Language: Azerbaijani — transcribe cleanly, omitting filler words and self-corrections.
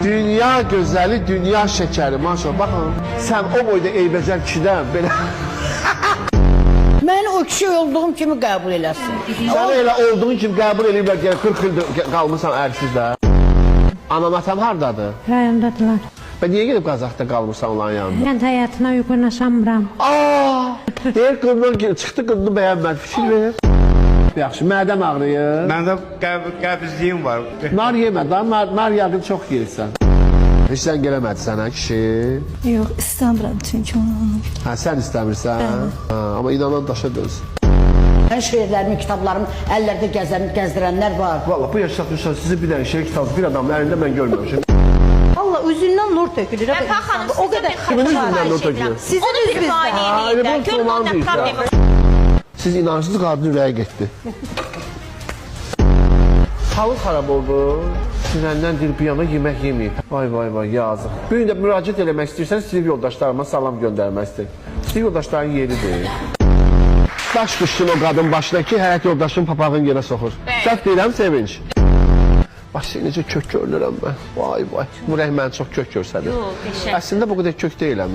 Dünya gözəli, dünya şəkəri, maşallah. Baxın, sən o boyda eybəcər kişidən belə... Mən o kişi olduğum kimi qəbul eləsin. Sən elə olduğun kimi qəbul ediblər, 40 il qalmışsan ərsiz də. Anam, atam haradadır? Rayondadılar. Və niyə gedib Qazaxda qalmışsan onların yanında? Kənd həyatına uyğunlaşamıram. Deyir, qırmızı çıxdı, qırmızı bəyənmədi, fikir verir. Yaxşı, mədəm ağrıyır. Məndə qəbizliyim var. Nar yemədən, nar yağını çox yeyirsən. Heç sən gələmədi sənə kişi? Yox, istəmirəm çünki onu. Hə, sən istəmirsən? Hə, amma inanan daşa dönsün. Mən şeirlərimi, kitablarımı əllərdə gəzdirənlər var. Valla bu yaşda tutmuşsan sizi bir dənə şeir kitabı bir adamın əlində mən görməmişim. Allah üzündən nur tökülür. Rəfa xanım, o qədər Kimin üzündən nur tökülür? Sizin üzünüzdən. Siz inansız qadın ürəyə getdi. Halı xarab oldu. Sinəndən dil bir yana yemək yeməyib. Vay, yazıq. Bir gün də müraciət eləmək istəyirsən, sinif yoldaşlarıma salam göndərmək istəyir. Sinif yoldaşların yeridir. Daş qışdın o qadın başına ki, həyat yoldaşın papağını yerə soxur. Səhv deyirəm, sevinç. Bax, necə kök görünürəm mən. Vay. Bu rəng məni çox kök görsədir. Əslində bu qədər kök deyiləm.